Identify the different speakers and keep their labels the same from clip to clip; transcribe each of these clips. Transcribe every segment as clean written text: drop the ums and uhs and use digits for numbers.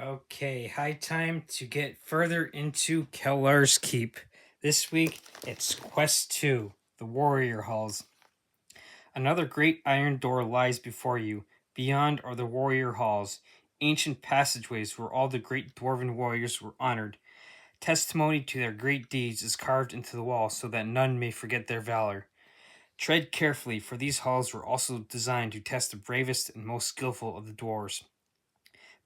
Speaker 1: Okay, high time to get further into Kellars Keep. This week it's Quest 2, the Warrior Halls. Another great iron door lies before you. Beyond are the Warrior Halls, ancient passageways where all the great dwarven warriors were honored. Testimony to their great deeds is carved into the wall so that none may forget their valor. Tread carefully, for these halls were also designed to test the bravest and most skillful of the dwarves.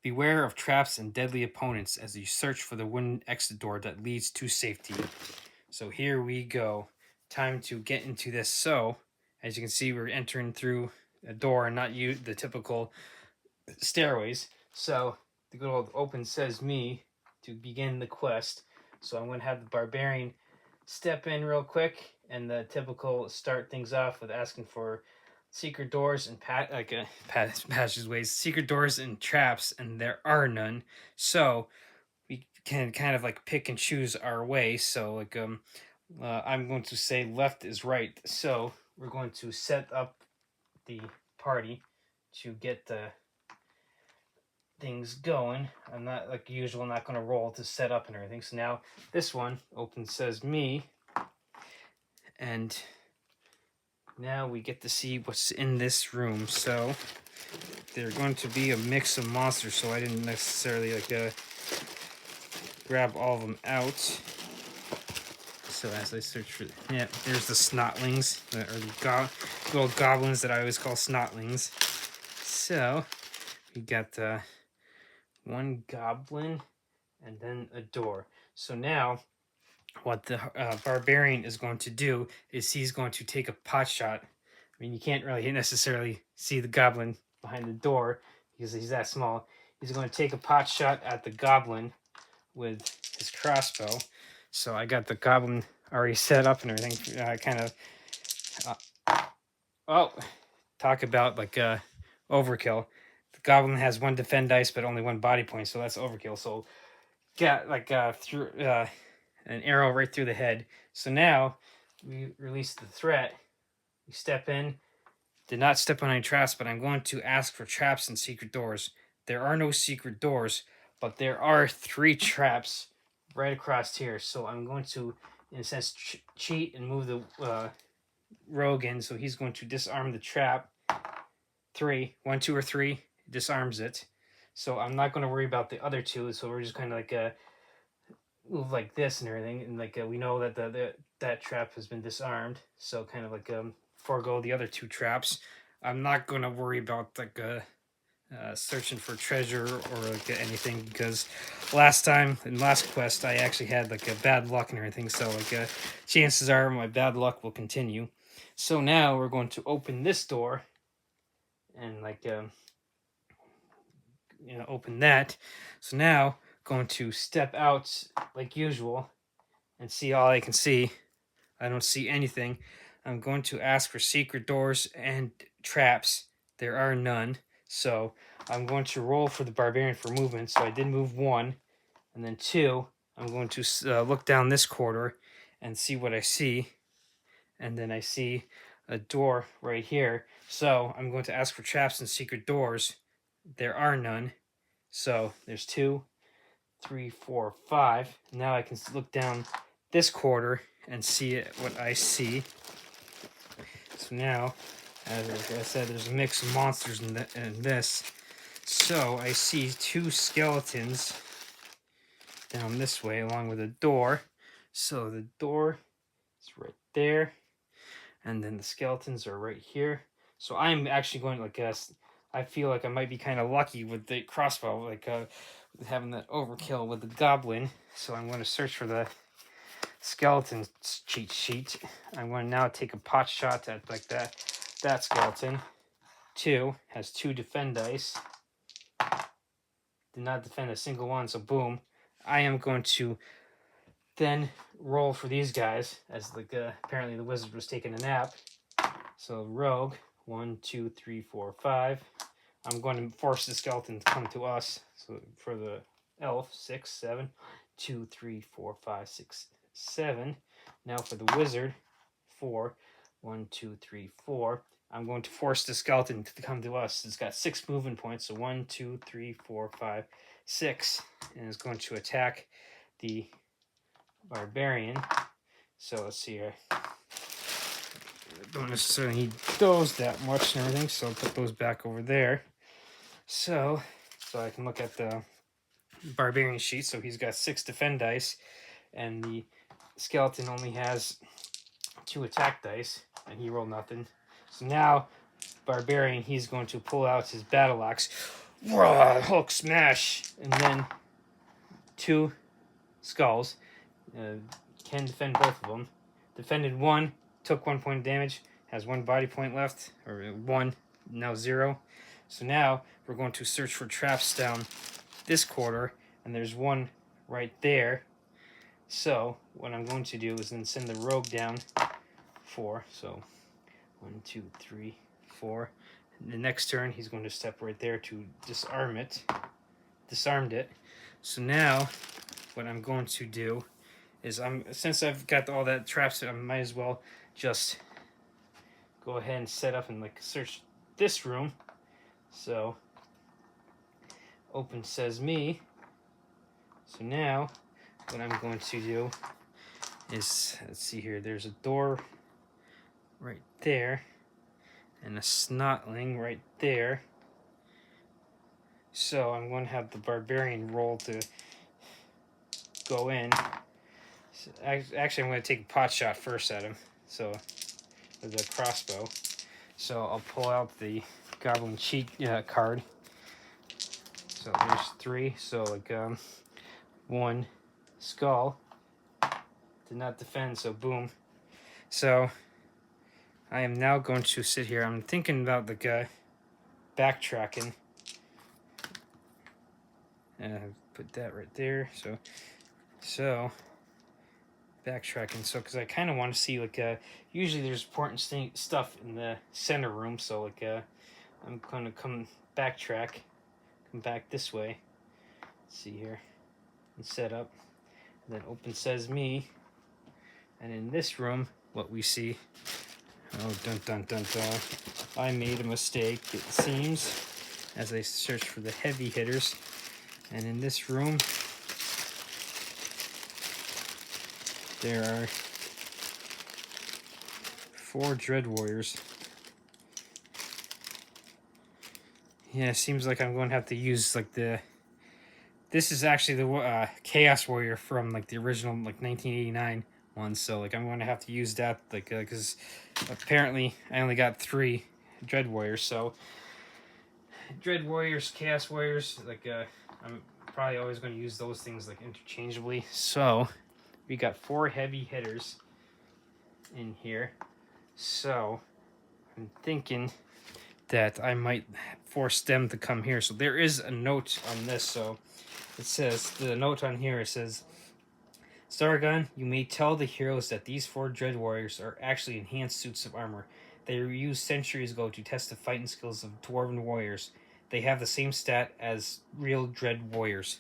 Speaker 1: Beware of traps and deadly opponents as you search for the wooden exit door that leads to safety. So here we go. Time to get into this. So, as you can see, we're entering through a door and not the typical stairways. So, the good old open says me to begin the quest. So, I'm going to have the barbarian step in real quick and the typical start things off with asking for secret doors and passageways, secret doors and traps, and there are none. So we can kind of like pick and choose our way. So I'm going to say left is right. So we're going to set up the party to get the things going. I'm not like usual, not going to roll to set up and everything. So now this one open says me, and now we get to see what's in this room. So they're going to be a mix of monsters, so I didn't necessarily grab all of them out. So as I search for, yeah, there's the snotlings, or the little goblins that I always call snotlings. So we got one goblin and then a door. So now what the barbarian is going to do is he's going to take a pot shot. I mean, you can't really necessarily see the goblin behind the door because he's that small. He's going to take a pot shot at the goblin with his crossbow. So I got the goblin already set up and everything. Oh, talk about overkill. The goblin has one defend dice but only one body point, so that's overkill. So got through an arrow right through the head. So now we release the threat. We step in. Did not step on any traps, but I'm going to ask for traps and secret doors. There are no secret doors, but there are 3 traps right across here. So I'm going to, in a sense, cheat and move the rogue in. So he's going to disarm the trap. 3, 1, 2, or 3 disarms it. So I'm not going to worry about the other 2. So we're just kind of move like this and everything, and we know that that trap has been disarmed. So kind of forego the other 2 traps. I'm not going to worry about searching for treasure or anything, because last time in last quest I actually had a bad luck and everything, so chances are my bad luck will continue. So now we're going to open this door and open that. So now going to step out like usual and see all I can see. I don't see anything. I'm going to ask for secret doors and traps. There are none. So I'm going to roll for the barbarian for movement. So I did move 1. And then 2, I'm going to look down this corridor and see what I see. And then I see a door right here. So I'm going to ask for traps and secret doors. There are none. So there's 2, 3, 4, 5. Now I can look down this corridor and see what I see. So now, as I said, there's a mix of monsters in this. So I see 2 skeletons down this way along with a door. So the door is right there, and then the skeletons are right here. So I'm actually going to I feel like I might be kind of lucky with the crossbow, with having that overkill with the goblin. So I'm going to search for the skeleton cheat sheet. I'm going to now take a pot shot at that skeleton. 2 has 2 defend dice. Did not defend a single one, so boom. I am going to then roll for these guys, as apparently the wizard was taking a nap. So rogue, 1, 2, 3, 4, 5. I'm going to force the skeleton to come to us. So for the elf, 6, 7, 2, 3, 4, 5, 6, 7. Now for the wizard, 4, 1, 2, 3, 4. I'm going to force the skeleton to come to us. It's got 6 movement points. So 1, 2, 3, 4, 5, 6 and is going to attack the barbarian. So let's see here. Don't necessarily need those that much and everything, so I'll put those back over there. So I can look at the barbarian sheet. So he's got 6 defend dice, and the skeleton only has 2 attack dice, and he rolled nothing. So now, barbarian, he's going to pull out his battle axe, Hulk smash, and then 2 skulls. Can defend both of them. Defended 1, took 1 point of damage, has 1 body point left, or 1, now 0. So now we're going to search for traps down this quarter, and there's 1 right there. So what I'm going to do is then send the rogue down 4. So 1, 2, 3, 4. The next turn he's going to step right there to disarm it. Disarmed it. So now what I'm going to do is since I've got all that traps, I might as well just go ahead and set up and like search this room. So open says me. So now what I'm going to do is, let's see here, there's a door right there and a snotling right there. So I'm going to have the barbarian roll to go in. So actually, I'm going to take a pot shot first at him. So with a crossbow. So I'll pull out the goblin cheat card. So there's 3. So like 1 skull. Did not defend. So boom. So I am now going to sit here. I'm thinking about the guy backtracking. And put that right there. So backtracking. So because I kind of want to see like usually there's important stuff in the center room. So like I'm going to come back this way. Let's see here and set up. And then open says me. And in this room, what we see. Oh, dun dun dun dun. I made a mistake, it seems, as I search for the heavy hitters. And in this room, there are 4 dread warriors. Yeah, it seems like I'm going to have to use like this is actually the Chaos Warrior from like the original like 1989 one. So like I'm going to have to use that like because apparently I only got 3 dread warriors. So dread warriors, Chaos Warriors, like I'm probably always going to use those things like interchangeably. So we got 4 heavy hitters in here. So I'm thinking that I might force them to come here. So there is a note on this. So it says, the note on here, it says, Sargon, you may tell the heroes that these 4 dread warriors are actually enhanced suits of armor. They were used centuries ago to test the fighting skills of dwarven warriors. They have the same stat as real dread warriors.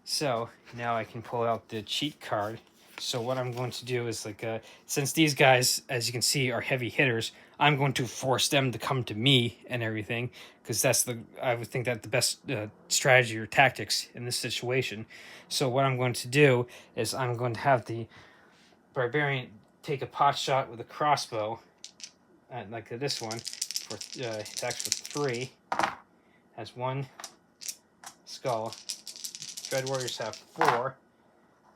Speaker 1: So now I can pull out the cheat card. So what I'm going to do is like, since these guys, as you can see, are heavy hitters, I'm going to force them to come to me and everything, because I would think that the best strategy or tactics in this situation. So what I'm going to do is I'm going to have the barbarian take a pot shot with a crossbow, like this one, for attacks with 3, has 1 skull. Dread warriors have 4.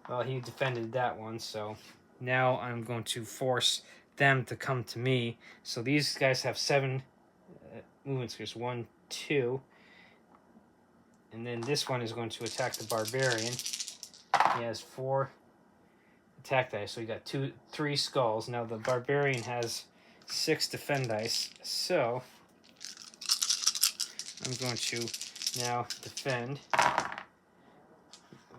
Speaker 1: Well, he defended that one, so now I'm going to force them to come to me. So these guys have 7 movement skills. 1, 2. And then this one is going to attack the barbarian. He has 4 attack dice, so he got 3 skulls. Now the barbarian has 6 defend dice, so I'm going to now defend.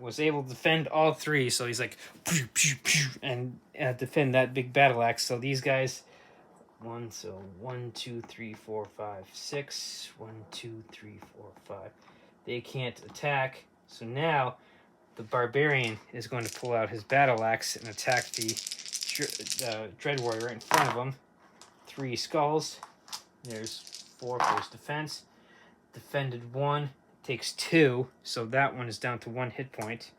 Speaker 1: Was able to defend all 3, so he's like pew, pew, pew, and defend that big battle axe. So these guys, 1, 2, 3, 4, 5, 6. 1, 2, 3, 4, 5. They can't attack. So now the barbarian is going to pull out his battle axe and attack the dread warrior right in front of him. 3 skulls. There's 4 for his defense. Defended 1. takes 2, so that one is down to 1 hit point.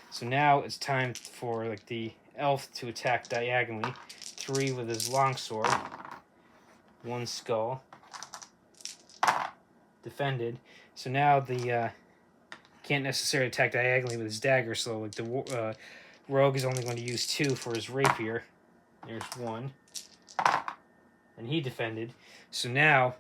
Speaker 1: So now it's time for like the elf to attack diagonally. 3 with his longsword, 1 skull, defended. So now the can't necessarily attack diagonally with his dagger. So like the rogue is only going to use 2 for his rapier. There's 1, and he defended. So now,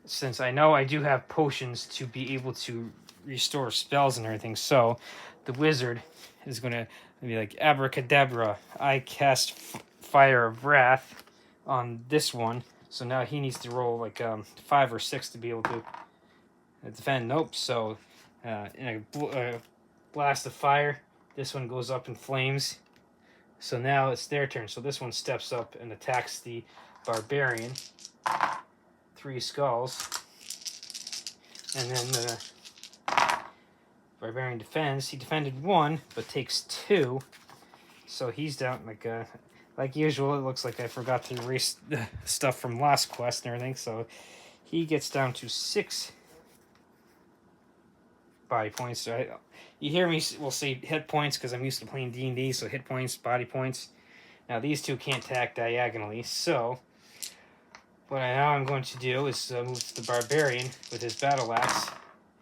Speaker 1: since I know I do have potions to be able to restore spells and everything, so the wizard is going to be like, abracadabra, I cast fire of wrath on this one. So now he needs to roll like 5 or 6 to be able to defend. Nope. So in a blast of fire, this one goes up in flames. So now it's their turn. So this one steps up and attacks the barbarian. 3 skulls. And then the barbarian defends. He defended 1, but takes 2. So he's down like usual. It looks like I forgot to erase the stuff from last quest and everything. So he gets down to 6 body points. So you hear me will say hit points because I'm used to playing D&D. So hit points, body points. Now these 2 can't attack diagonally. So what I'm going to do is move to the barbarian with his battle axe,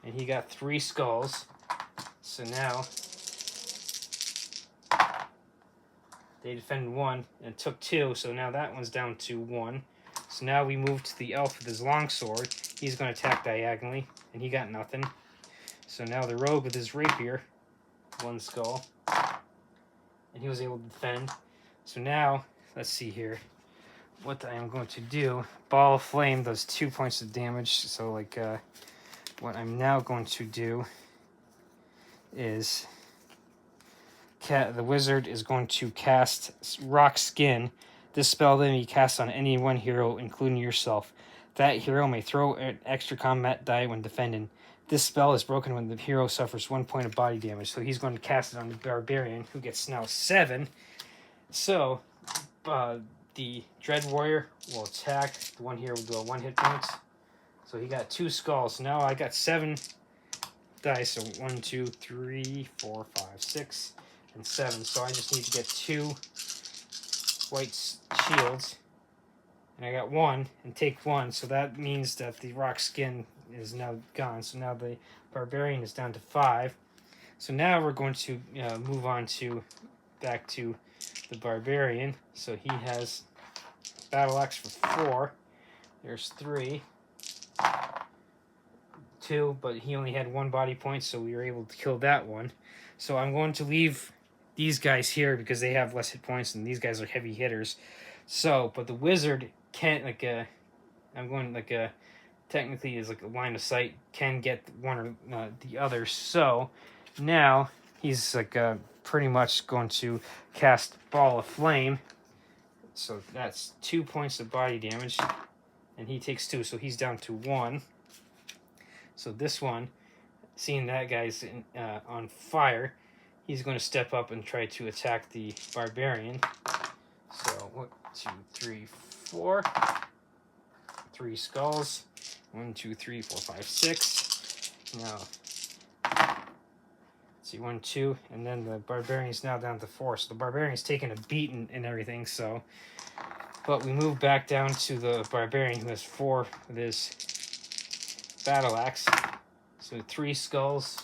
Speaker 1: and he got 3 skulls. So now they defended 1 and took 2. So now that one's down to 1. So now we move to the elf with his longsword. He's going to attack diagonally, and he got nothing. So now the rogue with his rapier, 1 skull, and he was able to defend. So now, let's see here, what I am going to do. Ball of flame does 2 points of damage. So like, what I'm now going to do is, the wizard is going to cast Rock Skin. This spell then be cast on any one hero, including yourself. That hero may throw an extra combat die when defending. This spell is broken when the hero suffers 1 point of body damage. So he's going to cast it on the barbarian, who gets now 7. So the Dread Warrior will attack. The one here will do a 1 hit points. So he got 2 skulls. Now I got 7 dice. So 1, 2, 3, 4, 5, 6, and 7. So I just need to get 2 white shields. And I got 1 and take 1. So that means that the rock skin is now gone. So now the barbarian is down to 5. So now we're going to move on to back to the barbarian. So he has battle axe for 4. There's 3. 2, but he only had 1 body point, so we were able to kill that one. So I'm going to leave these guys here because they have less hit points, and these guys are heavy hitters. So, but the wizard can't I'm going technically is like a line of sight, can get one or the other. So now he's pretty much going to cast Ball of Flame. So that's 2 points of body damage, and he takes 2, so he's down to 1. So this one, seeing that guy's on fire, he's going to step up and try to attack the barbarian. So 1, 2, 3, 4. 3 skulls. 1, 2, 3, 4, 5, 6. Now, let's see, 1, 2, and then the barbarian's now down to 4. So the barbarian's taking a beating and everything. So, but we move back down to the barbarian who has 4 with his battle axe. So 3 skulls,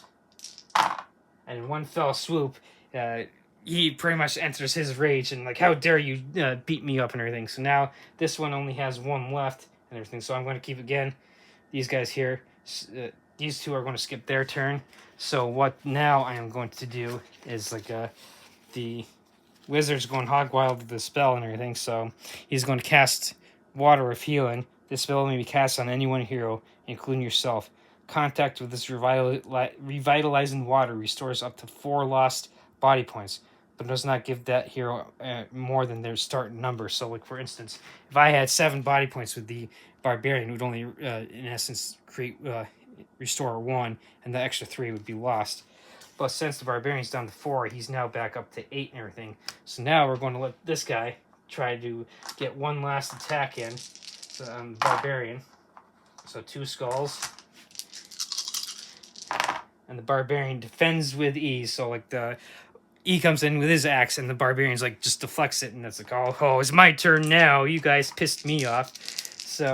Speaker 1: and in one fell swoop, he pretty much enters his rage and like, how dare you beat me up and everything. So now this one only has 1 left and everything. So I'm going to keep again. These guys here, these 2 are going to skip their turn. So what now I am going to do is the wizard's going hog wild with the spell and everything. So he's going to cast Water of Healing. This spell may be cast on any one hero, including yourself. Contact with this revitalizing water restores up to 4 lost body points, but does not give that hero more than their start number. So, like for instance, if I had 7 body points with the barbarian, it would only, in essence, restore 1, and the extra 3 would be lost. But since the barbarian's down to 4, he's now back up to 8 and everything. So now we're going to let this guy try to get 1 last attack in. So, barbarian. So 2 skulls. and the barbarian defends with ease. So like the he comes in with his axe, and the barbarian's like just deflects it, and that's like, oh, it's my turn now. You guys pissed me off. So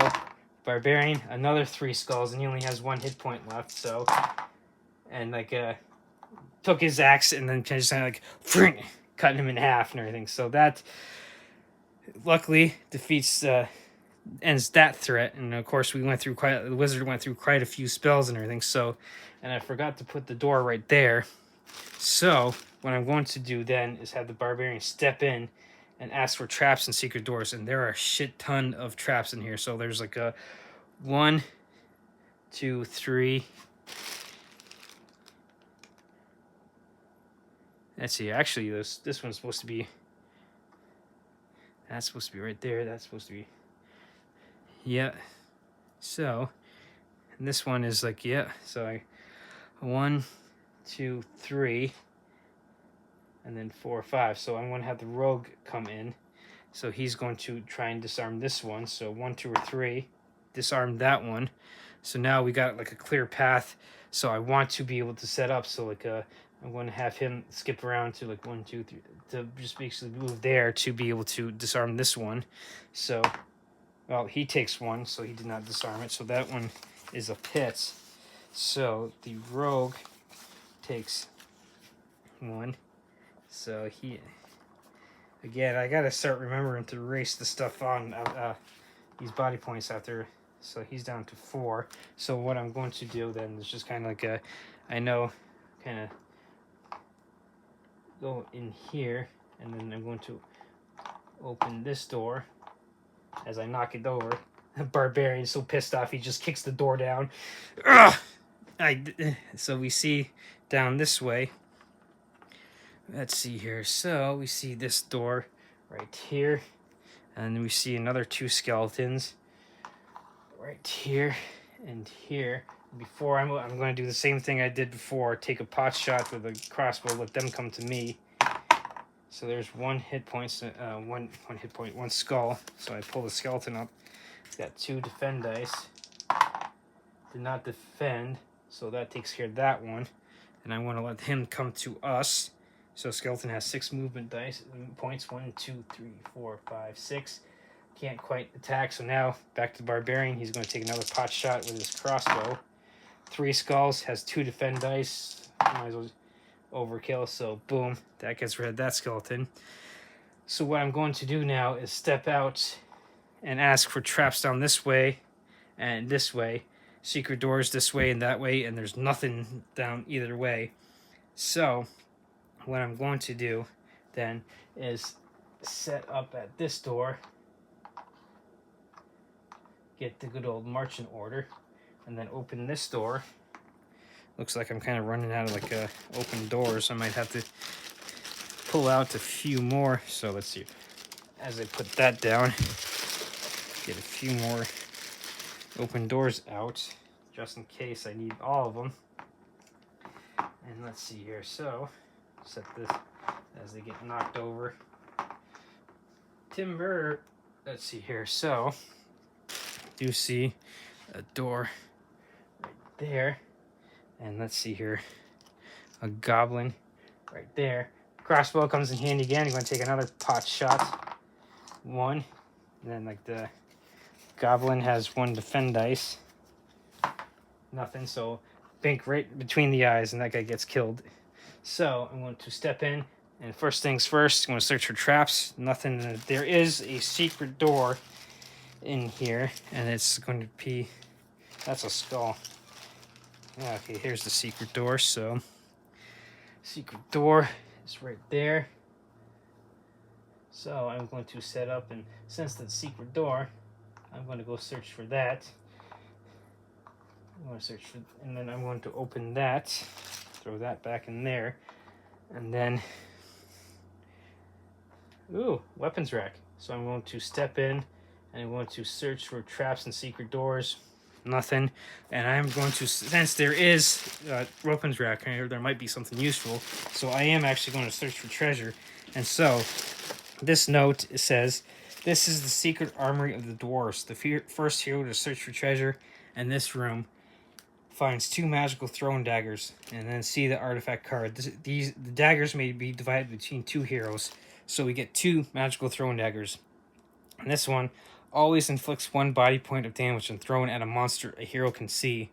Speaker 1: barbarian, another 3 skulls, and he only has 1 hit point left. So and like took his axe and then just kind of like cutting him in half and everything. So that luckily defeats ends that threat. And of course the wizard went through quite a few spells and everything. So, and I forgot to put the door right there. So what I'm going to do then is have the barbarian step in and ask for traps and secret doors. And there are a shit ton of traps in here. So there's like a 1, 2, 3. Let's see. Actually, this one's supposed to be. That's supposed to be right there. That's supposed to be. Yeah. So, and this one is like, yeah. So 1, 2, 3, and then 4, 5. So I'm going to have the rogue come in. So he's going to try and disarm this one. So 1, 2, or 3, disarm that one. So now we got like a clear path. So I want to be able to set up. So like I'm going to have him skip around to like 1, 2, 3 to just basically move there to be able to disarm this one. So, well, he takes 1, so he did not disarm it. So that one is a pit. So the rogue takes 1. So he, again, I gotta start remembering to erase the stuff on these body points after. So he's down to 4. So what I'm going to do then is just kind of like I know, kind of go in here, and then I'm going to open this door as I knock it over. The barbarian's so pissed off, he just kicks the door down. Ugh! So we see down this way. Let's see here. So we see this door right here, and then we see another 2 skeletons right here and here. Before I'm going to do the same thing I did before. Take a pot shot with a crossbow. Let them come to me. So there's 1 hit point. One hit point. 1 skull. So I pull the skeleton up. It's got 2 defend dice. Did not defend. So that takes care of that one. And I want to let him come to us. So skeleton has 6 movement dice points. 1, 2, 3, 4, 5, 6. Can't quite attack. So now back to the barbarian. He's going to take another pot shot with his crossbow. 3 skulls, has 2 defend dice. Might as well overkill. So boom, that gets rid of that skeleton. So what I'm going to do now is step out and ask for traps down this way and this way. Secret doors this way and that way, and there's nothing down either way. So what I'm going to do then is set up at this door, get the good old marching order, and then open this door. Looks like I'm kind of running out of like open doors. I might have to pull out a few more. So let's see. As I put that down, get a few more open doors out, just in case I need all of them. And let's see here. So set this as they get knocked over. Timber. Let's see here. So do see a door right there, and let's see here, a goblin right there. Crossbow comes in handy again. You're going to take another pot shot. 1, and then like the goblin has 1 defend dice. Nothing. So bink right between the eyes, and that guy gets killed. So I'm going to step in, and first things first, I'm going to search for traps. Nothing. There is a secret door in here, and it's going to be, that's a skull. Okay, here's the secret door. So secret door is right there. So I'm going to set up, and since the secret door, I'm going to go search for that. I'm going to search for, and then I'm going to open that, throw that back in there, and then, ooh, weapons rack. So I'm going to step in, and I'm going to search for traps and secret doors. Nothing. And I'm going to, since there is a weapons rack here, there might be something useful. So I am actually going to search for treasure. And so this note says, this is the secret armory of the dwarves. The first hero to search for treasure in this room finds 2 magical throwing daggers, and then see the artifact card. The daggers may be divided between 2 heroes, so we get 2 magical throwing daggers. And this one always inflicts 1 body point of damage when thrown at a monster a hero can see.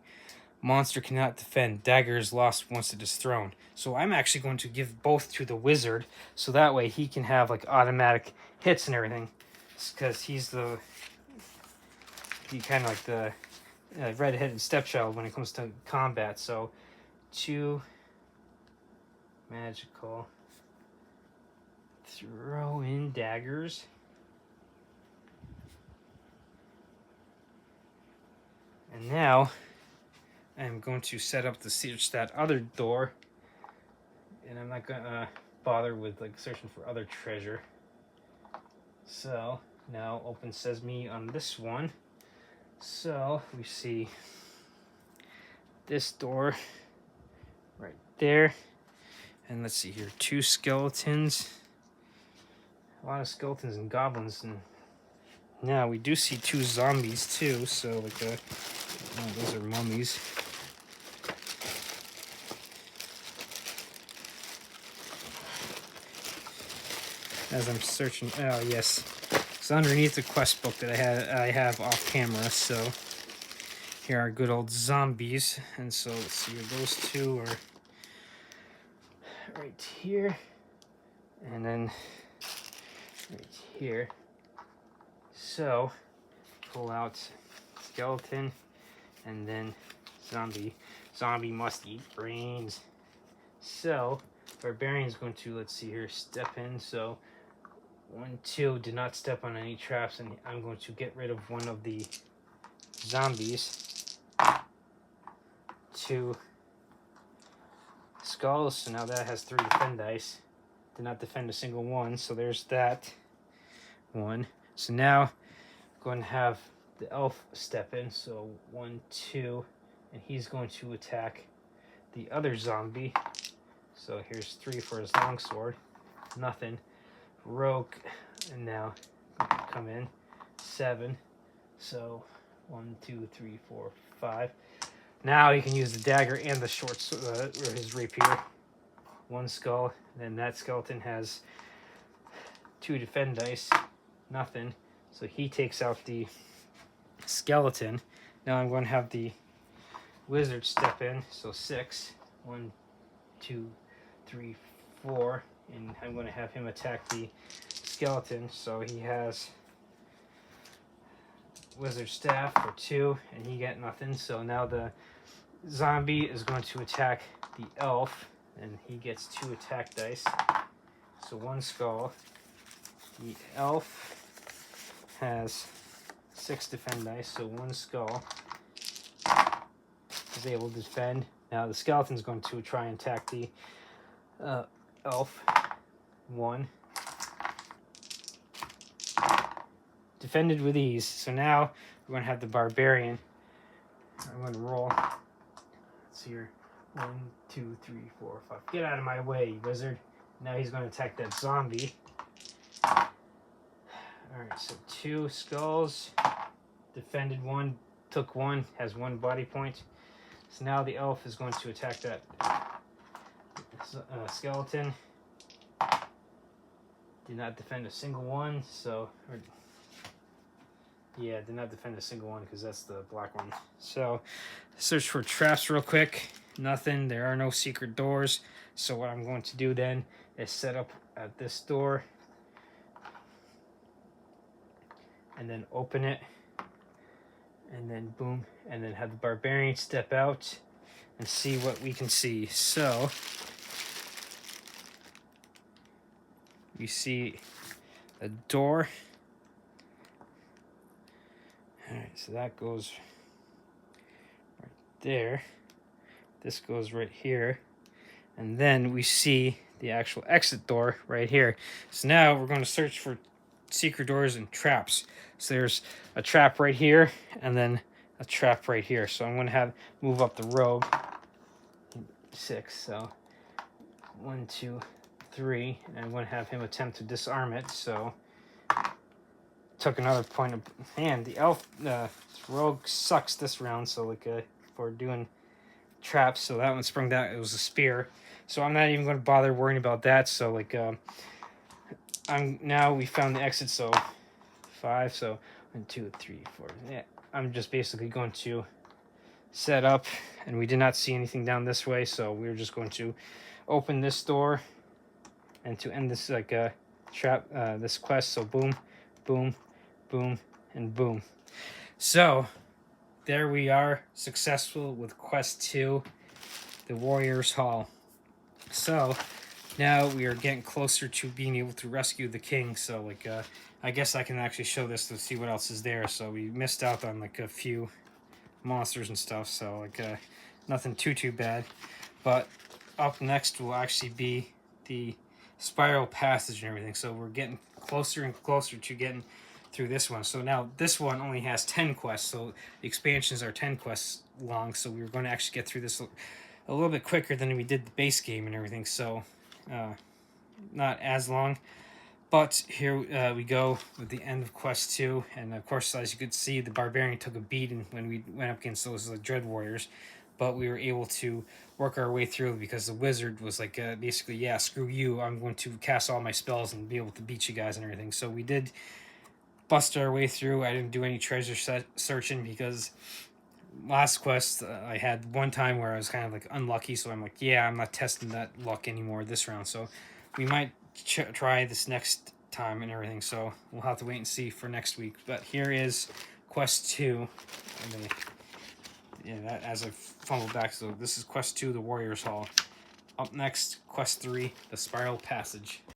Speaker 1: Monster cannot defend. Dagger is lost once it is thrown. So I'm actually going to give both to the wizard, so that way he can have like automatic hits and everything, because he kind of like the red-headed stepchild when it comes to combat. So 2 magical throw-in daggers. And now I'm going to set up to search that other door, and I'm not gonna bother with like searching for other treasure. So now open sesame on this one. So we see this door right there, and let's see here, 2 skeletons, a lot of skeletons and goblins, and now we do see 2 zombies too. So like those are mummies. As I'm searching, oh yes, it's underneath the quest book that I have off camera. So here are good old zombies, and so let's see, those 2 are right here, and then right here. So pull out skeleton, and then zombie. Zombie must eat brains. So barbarian's going to, let's see here, step in. So 1, 2, did not step on any traps, and I'm going to get rid of one of the zombies. 2 skulls, so now that has 3 defend dice. Did not defend a single one, so there's that one. So now I'm going to have the elf step in, so 1, 2, and he's going to attack the other zombie. So here's 3 for his longsword, nothing. Rogue, and now come in 7. So 1, 2, 3, 4, 5. Now he can use the dagger and the short or his rapier. 1 skull, and that skeleton has 2 defend dice, nothing. So he takes out the skeleton. Now I'm going to have the wizard step in. So 6. 1, 2, 3, 4. And I'm going to have him attack the skeleton. So he has wizard staff for 2, and he got nothing. So now the zombie is going to attack the elf, and he gets 2 attack dice. So 1 skull. The elf has 6 defend dice, so 1 skull is able to defend. Now the skeleton's going to try and attack the elf. 1. Defended with ease. So now we're going to have the barbarian. I'm going to roll. Let's see here. 1, 2, 3, 4, 5. Get out of my way, wizard. Now he's going to attack that zombie. Alright, so 2 skulls. Defended 1, took 1, has 1 body point. So now the elf is going to attack that skeleton. Did not defend a single one, so... yeah, did not defend a single one because that's the black one. So, search for traps real quick. Nothing. There are no secret doors. So what I'm going to do then is set up at this door. And then open it. And then boom. And then have the barbarian step out and see what we can see. So... you see a door. Alright, so that goes right there. This goes right here. And then we see the actual exit door right here. So now we're going to search for secret doors and traps. So there's a trap right here, and then a trap right here. So I'm going to move up the rogue. 6, so 1, 2, 3, and I'm going to have him attempt to disarm it. So took another point of man. The elf rogue sucks this round. So like for doing traps. So that one sprung out. It was a spear. So I'm not even going to bother worrying about that. So like we found the exit. So 5. So 1, 2, 3, 4. Yeah, I'm just basically going to set up, and we did not see anything down this way. So we're just going to open this door, and to end this like trap this quest. So boom, boom, boom, and boom. So there we are, successful with quest 2, the Warriors Hall. So now we are getting closer to being able to rescue the king. So like I guess I can actually show this to see what else is there. So we missed out on like a few monsters and stuff, so like nothing too bad. But up next will actually be the spiral passage and everything. So we're getting closer and closer to getting through this one. So now this one only has 10 quests, so the expansions are 10 quests long. So we were going to actually get through this a little bit quicker than we did the base game and everything. So not as long. But here we go with the end of quest 2, and of course, as you could see, the barbarian took a beating when we went up against those dread warriors, but we were able to work our way through because the wizard was like basically, yeah, screw you, I'm going to cast all my spells and be able to beat you guys and everything. So we did bust our way through. I didn't do any treasure searching because last quest I had one time where I was kind of like unlucky, so I'm like, yeah, I'm not testing that luck anymore this round. So we might try this next time and everything. So we'll have to wait and see for next week. But here is quest 2. Yeah, that as I fumbled back. So this is quest 2, the Warriors Hall. Up next, quest 3, the Spiral Passage.